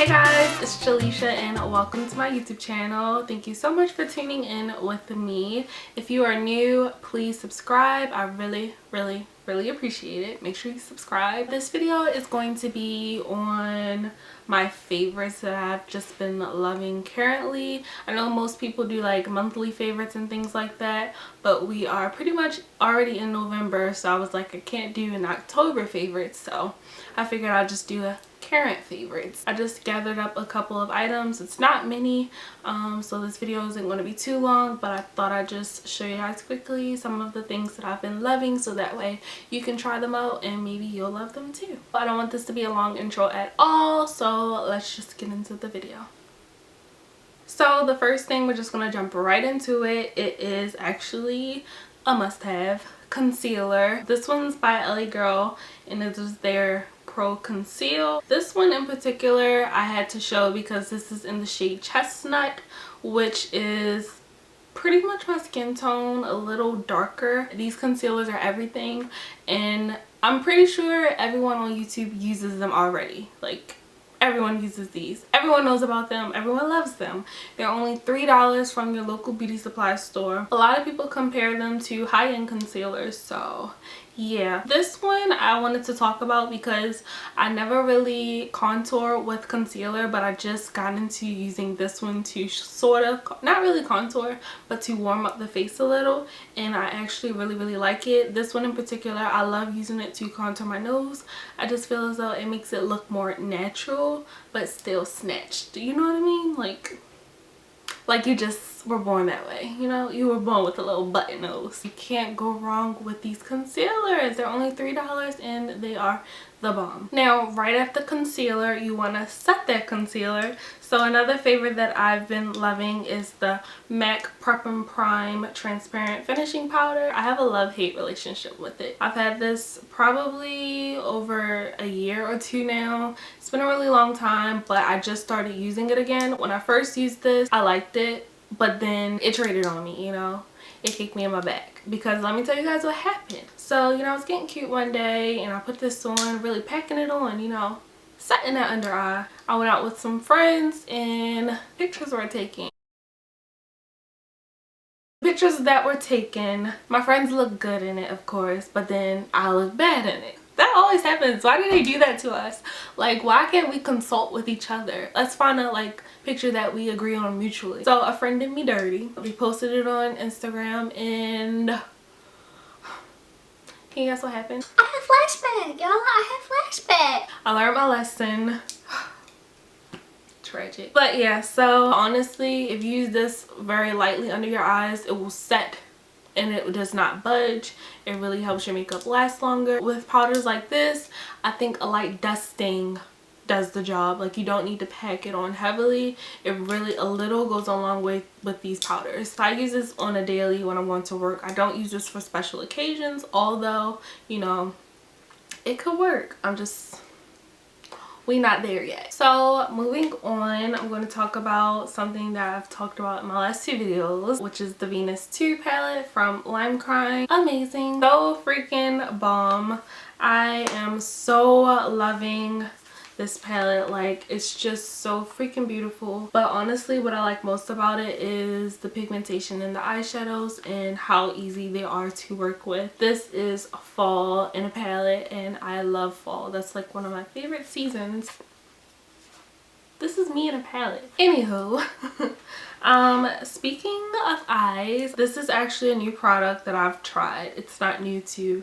Hey guys, it's Jaleisha and welcome to my YouTube channel. Thank you so much for tuning in with me. If you are new, please subscribe. I really appreciate it. Make sure you subscribe. This video is going to be on my favorites that I've just been loving currently. I know most people do like monthly favorites and things like that, but we are pretty much already in November, so I was like, I can't do an October favorite, so I figured I'd just do a current favorites. I just gathered up a couple of items. It's not many, so this video isn't going to be too long, but I thought I'd just show you guys quickly some of the things that I've been loving, so that way you can try them out and maybe you'll love them too. I don't want this to be a long intro at all, so let's just get into the video. So the first thing, we're just going to jump right into it. It is actually a must-have concealer. This one's by LA Girl and it is their Pro Conceal. This one in particular I had to show because this is in the shade Chestnut, which is pretty much my skin tone, a little darker. These concealers are everything and I'm pretty sure everyone on YouTube uses them already. Like, everyone uses these. Everyone knows about them. Everyone loves them. They're only $3 from your local beauty supply store. A lot of people compare them to high-end concealers, so yeah. This one I wanted to talk about because I never really contour with concealer, but I just got into using this one to sort of, not really contour, but to warm up the face a little, and I actually really like it. This one in particular, I love using it to contour my nose. I just feel as though it makes it look more natural but still snatched. Do you know what I mean? Like you just were born that way, you know? You were born with a little button nose. You can't go wrong with these concealers. They're only $3 and they are the bomb. Now, right after concealer, you want to set that concealer. So another favorite that I've been loving is the MAC Prep and Prime Transparent Finishing Powder. I have a love-hate relationship with it. I've had this probably over a year or two now. It's been a really long time, but I just started using it again. When I first used this, I liked it, but then it traded on me, you know? It kicked me in my back because let me tell you guys what happened. So, you know, I was getting cute one day and I put this on, really packing it on, you know, setting that under eye. I went out with some friends and pictures were taken. Pictures that were taken, my friends look good in it, of course, but then I look bad in it. That always happens. Why do they do that to us? Like, why can't we consult with each other? Let's find a like picture that we agree on mutually. So a friend did me dirty. We posted it on Instagram and can you guess what happened? I have flashback, y'all. I have flashback. I learned my lesson. Tragic. But yeah, so honestly, if you use this very lightly under your eyes, it will set and it does not budge. It really helps your makeup last longer. With powders like this, I think a light dusting does the job. Like, you don't need to pack it on heavily. It really, a little goes a long way with these powders. So I use this on a daily when I'm going to work. I don't use this for special occasions, although, you know, it could work. We not there yet. So moving on, I'm going to talk about something that I've talked about in my last two videos, which is the Venus 2 palette from Lime Crime. Amazing. So freaking bomb. I am so loving this palette. Like, it's just so freaking beautiful. But honestly, what I like most about it is the pigmentation in the eyeshadows and how easy they are to work with. This is fall in a palette and I love fall. That's like one of my favorite seasons. This is me in a palette. Anywho, speaking of eyes, this is actually a new product that I've tried. It's not new to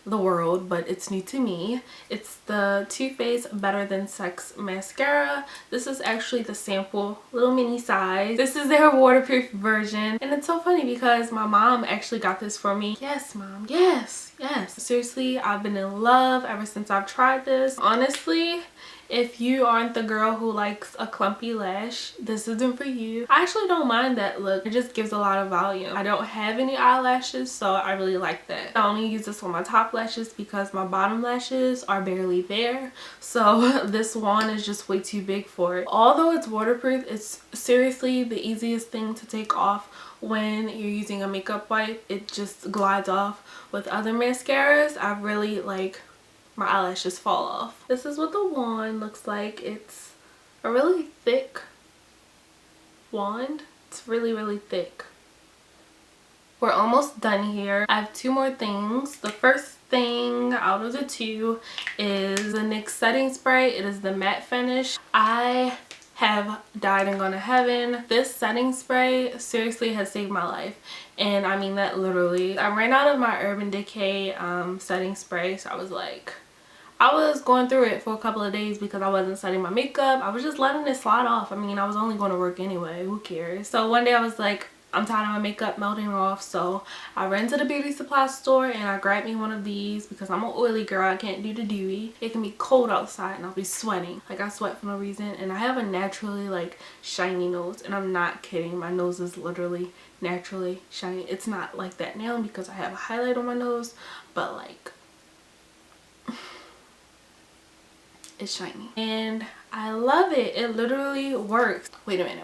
the world, but it's new to me. It's the Too Faced Better Than Sex mascara. This is actually the sample, little mini size. This is their waterproof version, and it's so funny because my mom actually got this for me. Yes, mom. Yes. Seriously, I've been in love ever since I've tried this. Honestly, if you aren't the girl who likes a clumpy lash, this isn't for you. I actually don't mind that look. It just gives a lot of volume. I don't have any eyelashes, so I really like that. I only use this on my top lashes because my bottom lashes are barely there. So this wand is just way too big for it. Although it's waterproof, it's seriously the easiest thing to take off when you're using a makeup wipe. It just glides off. With other mascaras, I really like my eyelashes fall off. This is what the wand looks like. It's a really thick wand. It's really, really thick. We're almost done here. I have 2 more things. The first thing out of the 2 is the NYX setting spray. It is the matte finish. I have died and gone to heaven. This setting spray seriously has saved my life, and I mean that literally. I ran out of my Urban Decay setting spray, so I was like, I was going through it for a couple of days because I wasn't setting my makeup. I was just letting it slide off. I mean, I was only going to work anyway, who cares? So one day I was like, I'm tired of my makeup melting off, so I ran to the beauty supply store and I grabbed me one of these because I'm an oily girl. I can't do the dewy. It can be cold outside and I'll be sweating. Like, I sweat for no reason, and I have a naturally like shiny nose, and I'm not kidding. My nose is literally naturally shiny. It's not like that now because I have a highlight on my nose, but like, it's shiny and I love it. It literally works. Wait a minute.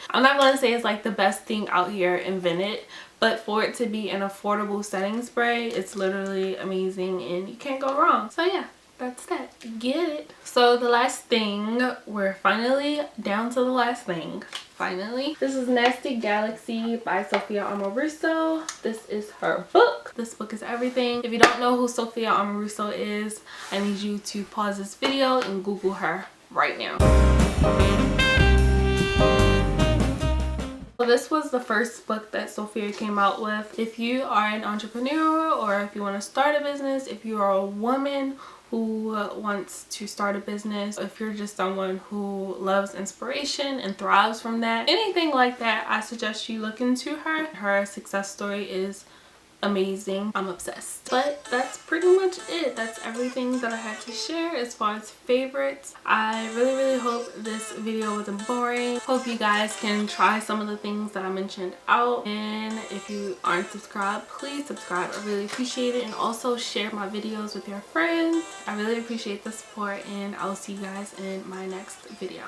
I'm not going to say it's like the best thing out here invented, but for it to be an affordable setting spray, it's literally amazing and you can't go wrong. So yeah, that's that. Get it. So the last thing, we're finally down to the last thing. Finally. This is Nasty Galaxy by Sophia Amoruso. This is her book. This book is everything. If you don't know who Sophia Amoruso is, I need you to pause this video and Google her right now. So this was the first book that Sophia came out with. If you are an entrepreneur, or if you want to start a business, if you are a woman who wants to start a business, if you're just someone who loves inspiration and thrives from that, anything like that, I suggest you look into her. Her success story is amazing. I'm obsessed. But that's pretty much it. That's everything that I had to share as far as favorites. I really hope this video wasn't boring. Hope you guys can try some of the things that I mentioned out, and if you aren't subscribed, please subscribe. I really appreciate it, and also share my videos with your friends. I really appreciate the support, and I'll see you guys in my next video.